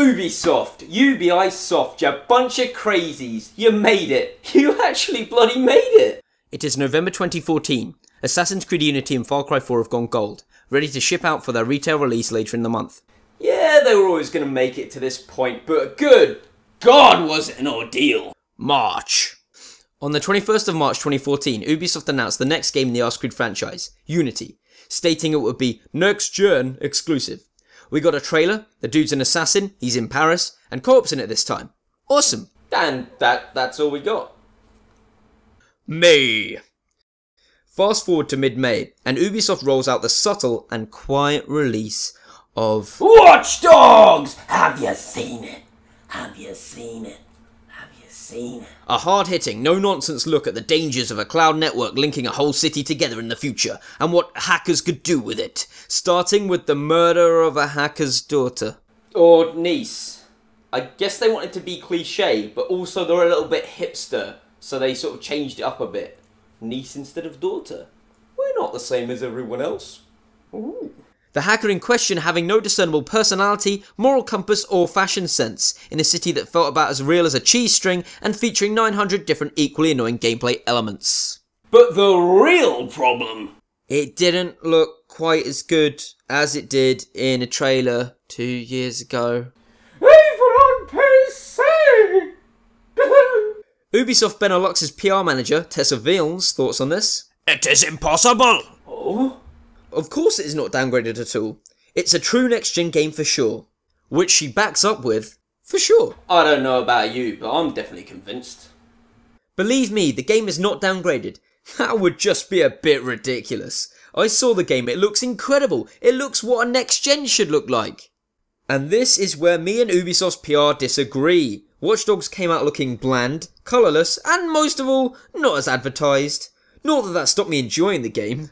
Ubisoft, Ubisoft, you bunch of crazies. You made it. You actually bloody made it. It is November 2014. Assassin's Creed Unity and Far Cry 4 have gone gold, ready to ship out for their retail release later in the month. Yeah, they were always going to make it to this point, but good God, was it an ordeal. March. On the 21st of March 2014, Ubisoft announced the next game in the Assassin's Creed franchise, Unity, stating it would be next-gen exclusive. We got a trailer, the dude's an assassin, he's in Paris, and co-op's in it this time. Awesome. And that's all we got. May. Fast forward to mid-May, and Ubisoft rolls out the subtle and quiet release of Watch Dogs! Have you seen it? Have you seen it? Have you seen it? A hard-hitting, no-nonsense look at the dangers of a cloud network linking a whole city together in the future, and what hackers could do with it, starting with the murder of a hacker's daughter. Or niece. I guess they wanted to be cliche, but also they're a little bit hipster, so they sort of changed it up a bit. Niece instead of daughter. We're not the same as everyone else. Ooh. The hacker in question having no discernible personality, moral compass or fashion sense, in a city that felt about as real as a cheese string and featuring 900 different equally annoying gameplay elements. But the real problem... It didn't look quite as good as it did in a trailer 2 years ago. Even on PC! Ubisoft Benelux's PR manager, Tessa Villen's thoughts on this? It is impossible! Oh? Of course it is not downgraded at all. It's a true next-gen game for sure. Which she backs up with, for sure. I don't know about you, but I'm definitely convinced. Believe me, the game is not downgraded. That would just be a bit ridiculous. I saw the game, it looks incredible. It looks what a next-gen should look like. And this is where me and Ubisoft's PR disagree. Watch Dogs came out looking bland, colourless, and most of all, not as advertised. Not that stopped me enjoying the game.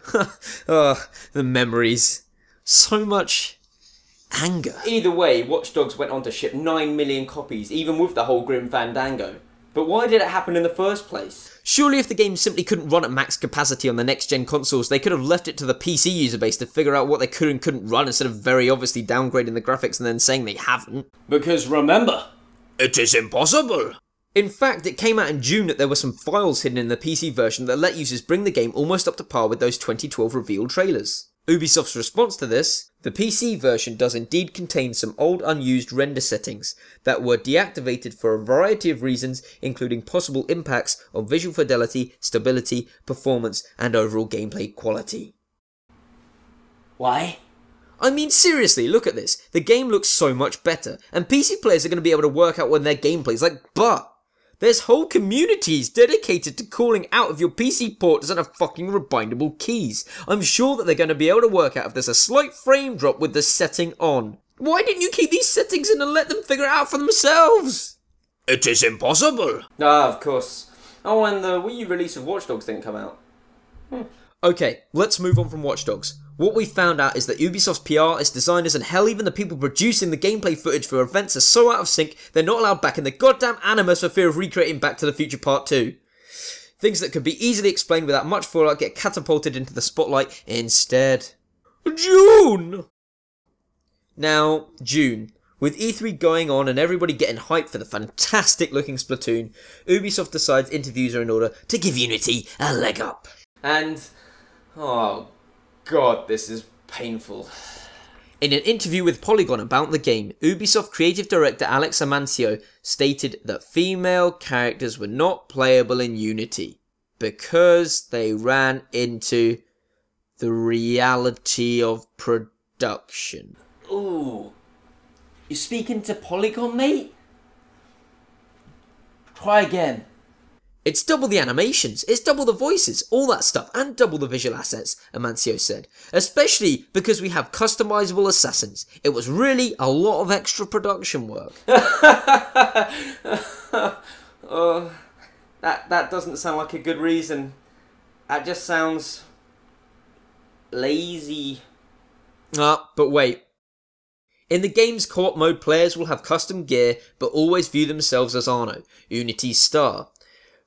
The memories. So much anger. Either way, Watch Dogs went on to ship 9 million copies, even with the whole Grim Fandango. But why did it happen in the first place? Surely if the game simply couldn't run at max capacity on the next-gen consoles, they could have left it to the PC user base to figure out what they could and couldn't run instead of very obviously downgrading the graphics and then saying they haven't. Because remember, it is impossible! In fact, it came out in June that there were some files hidden in the PC version that let users bring the game almost up to par with those 2012 revealed trailers. Ubisoft's response to this: the PC version does indeed contain some old unused render settings that were deactivated for a variety of reasons, including possible impacts on visual fidelity, stability, performance, and overall gameplay quality. Why? I mean, seriously, look at this. The game looks so much better, and PC players are going to be able to work out when their gameplay's like butt. There's whole communities dedicated to calling out if your PC port doesn't have fucking rebindable keys. I'm sure that they're going to be able to work out if there's a slight frame drop with the setting on. Why didn't you keep these settings in and let them figure it out for themselves? It is impossible! Ah, of course. Oh, and the Wii U release of Watch Dogs didn't come out. Okay, let's move on from Watch Dogs. What we found out is that Ubisoft's PR, its designers, and hell even the people producing the gameplay footage for events are so out of sync, they're not allowed back in the goddamn Animus for fear of recreating Back to the Future Part 2. Things that could be easily explained without much fallout get catapulted into the spotlight instead. June! Now, June. With E3 going on and everybody getting hyped for the fantastic looking Splatoon, Ubisoft decides interviews are in order to give Unity a leg up. And... oh... God, this is painful. In an interview with Polygon about the game, Ubisoft creative director Alex Amancio stated that female characters were not playable in Unity because they ran into the reality of production. Ooh. You speaking to Polygon, mate? Try again. It's double the animations, it's double the voices, all that stuff, and double the visual assets, Amancio said. Especially because we have customizable assassins. It was really a lot of extra production work. That doesn't sound like a good reason. That just sounds... lazy. But wait. In the game's co-op mode, players will have custom gear, but always view themselves as Arno, Unity's star.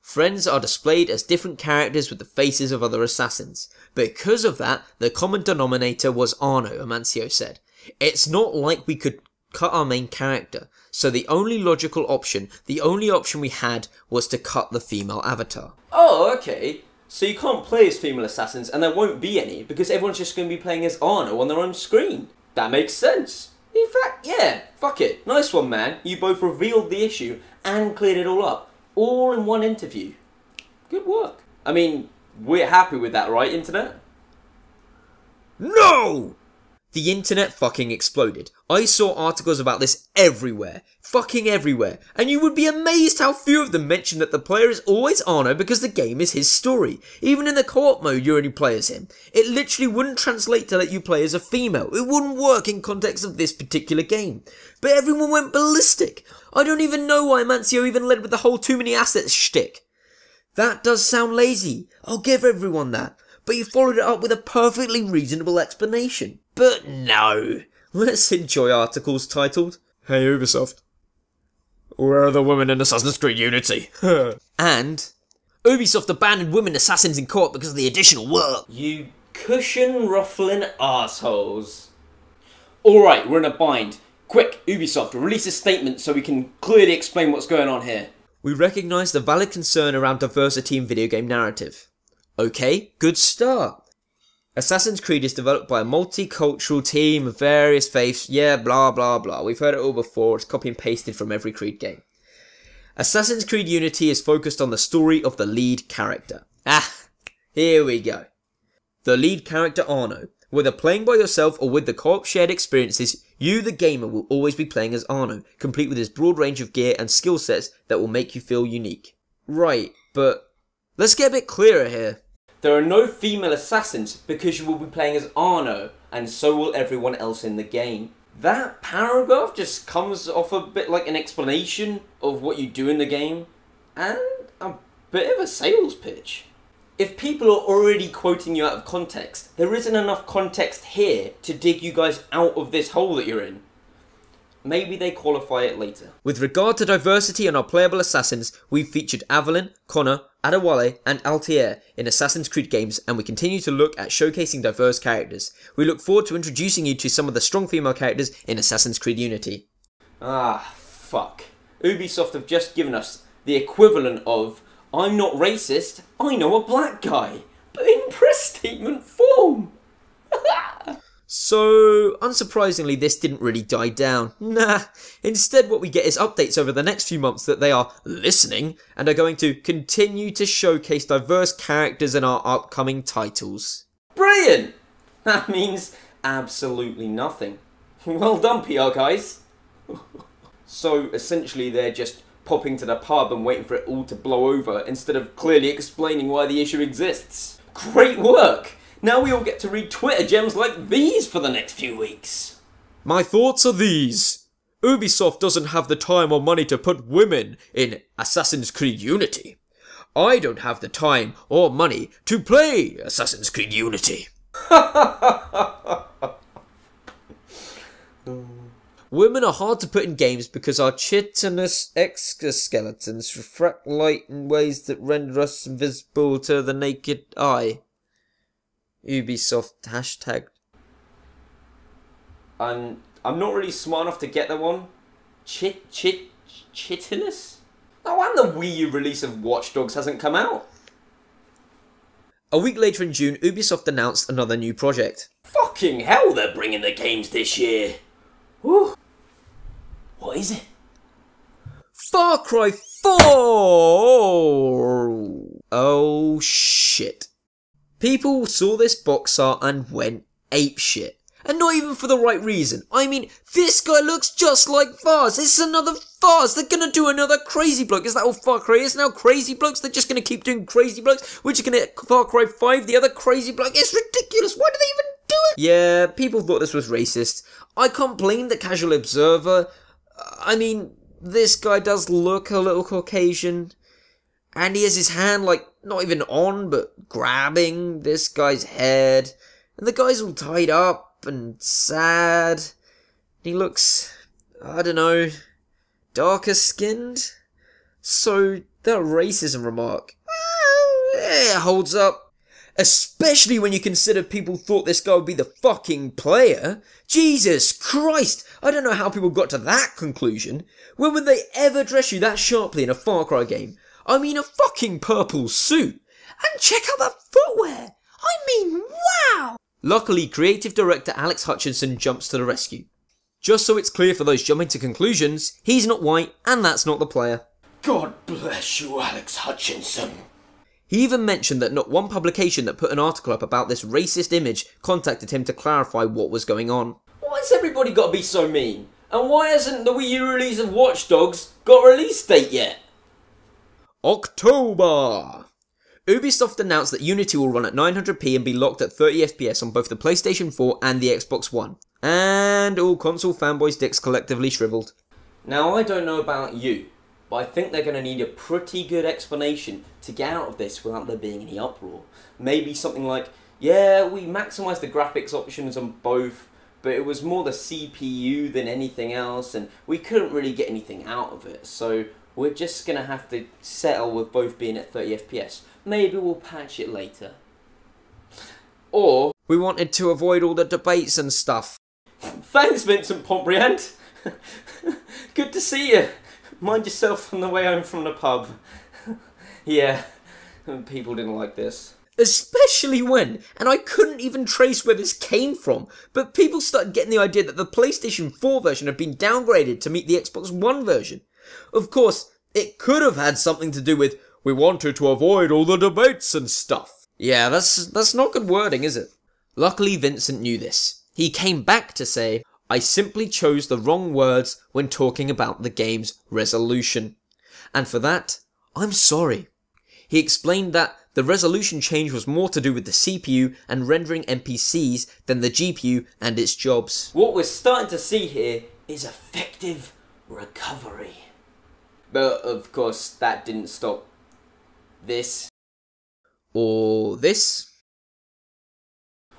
Friends are displayed as different characters with the faces of other assassins. Because of that, the common denominator was Arno, Amancio said. It's not like we could cut our main character. So the only logical option, the only option we had, was to cut the female avatar. Oh, okay. So you can't play as female assassins, and there won't be any, because everyone's just going to be playing as Arno on their own screen. That makes sense. In fact, yeah, fuck it. Nice one, man. You both revealed the issue and cleared it all up. All in one interview. Good work. I mean, we're happy with that, right, Internet? No! The internet fucking exploded. I saw articles about this everywhere. Fucking everywhere. And you would be amazed how few of them mention that the player is always Arno because the game is his story. Even in the co-op mode you only play as him. It literally wouldn't translate to let you play as a female. It wouldn't work in context of this particular game. But everyone went ballistic. I don't even know why Mancio even led with the whole too many assets shtick. That does sound lazy. I'll give everyone that. But you followed it up with a perfectly reasonable explanation. But no. Let's enjoy articles titled, "Hey Ubisoft, where are the women in Assassin's Creed Unity?" and, "Ubisoft abandoned women assassins in co-op because of the additional work." You cushion-ruffling assholes. Alright, we're in a bind. Quick, Ubisoft, release a statement so we can clearly explain what's going on here. We recognise the valid concern around diversity in video game narrative. Okay, good start. Assassin's Creed is developed by a multicultural team of various faiths, yeah, blah blah blah. We've heard it all before, it's copy and pasted from every Creed game. Assassin's Creed Unity is focused on the story of the lead character. Here we go. The lead character Arno. Whether playing by yourself or with the co-op shared experiences, you the gamer will always be playing as Arno, complete with his broad range of gear and skill sets that will make you feel unique. Right, but let's get a bit clearer here. There are no female assassins because you will be playing as Arno, and so will everyone else in the game. That paragraph just comes off a bit like an explanation of what you do in the game, and a bit of a sales pitch. If people are already quoting you out of context, there isn't enough context here to dig you guys out of this hole that you're in. Maybe they qualify it later. With regard to diversity in our playable assassins, we've featured Evelyn, Connor, Adewale and Altair in Assassin's Creed games, and we continue to look at showcasing diverse characters. We look forward to introducing you to some of the strong female characters in Assassin's Creed Unity. Fuck. Ubisoft have just given us the equivalent of, I'm not racist, I know a black guy, but in press statement form. So, unsurprisingly, this didn't really die down. Nah, instead what we get is updates over the next few months that they are listening and are going to continue to showcase diverse characters in our upcoming titles. Brilliant! That means absolutely nothing. Well done, PR guys. So, essentially they're just popping to the pub and waiting for it all to blow over instead of clearly explaining why the issue exists. Great work! Now we all get to read Twitter gems like these for the next few weeks. My thoughts are these. Ubisoft doesn't have the time or money to put women in Assassin's Creed Unity. I don't have the time or money to play Assassin's Creed Unity. Women are hard to put in games because our chitinous exoskeletons refract light in ways that render us invisible to the naked eye. Ubisoft hashtag. I'm not really smart enough to get that one. Chitinous? Oh, and the Wii U release of Watch Dogs hasn't come out. A week later in June, Ubisoft announced another new project. Fucking hell, they're bringing the games this year. Whew. What is it? Far Cry 4! Oh shit. People saw this box art and went apeshit. And not even for the right reason. I mean, this guy looks just like Vars. It's another Vars. They're gonna do another Crazy Bloke. Is that all Far Cry is now? Crazy Blokes? They're just gonna keep doing Crazy Blokes? We're just gonna get Far Cry 5, the other Crazy Bloke? It's ridiculous. Why do they even do it? Yeah, people thought this was racist. I can't blame the casual observer. I mean, this guy does look a little Caucasian. And he has his hand, like, not even on, but grabbing this guy's head. And the guy's all tied up and sad. He looks, I don't know, darker skinned. So, that racism remark, it holds up. Especially when you consider people thought this guy would be the fucking player. Jesus Christ, I don't know how people got to that conclusion. When would they ever dress you that sharply in a Far Cry game? I mean a fucking purple suit. And check out that footwear. I mean, wow! Luckily, creative director Alex Hutchinson jumps to the rescue. Just so it's clear for those jumping to conclusions, he's not white and that's not the player. God bless you, Alex Hutchinson. He even mentioned that not one publication that put an article up about this racist image contacted him to clarify what was going on. Why's everybody got to be so mean? And why hasn't the Wii U release of Watch Dogs got a release date yet? October! Ubisoft announced that Unity will run at 900p and be locked at 30 FPS on both the PlayStation 4 and the Xbox One. And all console fanboys' dicks collectively shriveled. Now I don't know about you, but I think they're going to need a pretty good explanation to get out of this without there being any uproar. Maybe something like, yeah, we maximised the graphics options on both, but it was more the CPU than anything else, and we couldn't really get anything out of it, so we're just going to have to settle with both being at 30 FPS. Maybe we'll patch it later. Or, we wanted to avoid all the debates and stuff. Thanks, Vincent Pombriand. Good to see you. Mind yourself on the way home from the pub. Yeah, people didn't like this. Especially when, and I couldn't even trace where this came from, but people started getting the idea that the PlayStation 4 version had been downgraded to meet the Xbox One version. Of course, it could have had something to do with, we wanted to avoid all the debates and stuff. Yeah, that's not good wording, is it? Luckily, Vincent knew this. He came back to say, I simply chose the wrong words when talking about the game's resolution. And for that, I'm sorry. He explained that the resolution change was more to do with the CPU and rendering NPCs than the GPU and its jobs. What we're starting to see here is effective recovery. But of course, that didn't stop this. Or this.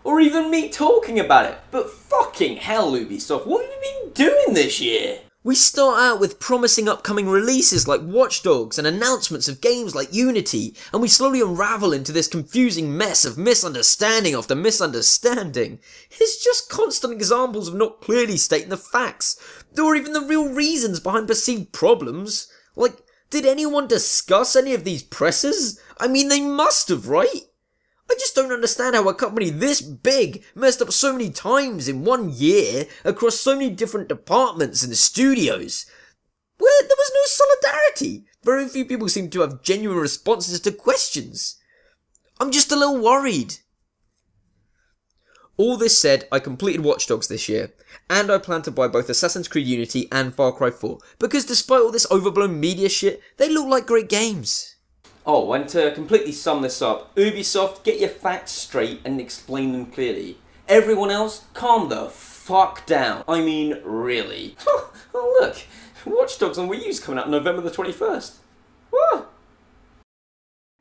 Or even me talking about it. But fucking hell, Ubisoft, what have you been doing this year? We start out with promising upcoming releases like Watch Dogs and announcements of games like Unity, and we slowly unravel into this confusing mess of misunderstanding after misunderstanding. It's just constant examples of not clearly stating the facts, or even the real reasons behind perceived problems. Like, did anyone discuss any of these presses? I mean, they must have, right? I just don't understand how a company this big messed up so many times in 1 year across so many different departments and studios. Where there was no solidarity. Very few people seem to have genuine responses to questions. I'm just a little worried. All this said, I completed Watch Dogs this year, and I plan to buy both Assassin's Creed Unity and Far Cry 4, because despite all this overblown media shit, they look like great games. Oh, and to completely sum this up, Ubisoft, get your facts straight and explain them clearly. Everyone else, calm the fuck down. I mean, really. Oh look, Watch Dogs on Wii U's coming out November the 21st. Whoa.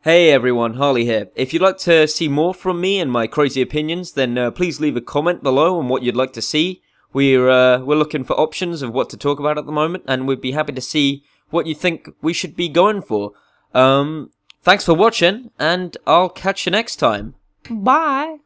Hey everyone, Harley here. If you'd like to see more from me and my crazy opinions, then please leave a comment below on what you'd like to see. We're looking for options of what to talk about at the moment, and we'd be happy to see what you think we should be going for. Thanks for watching, and I'll catch you next time. Bye!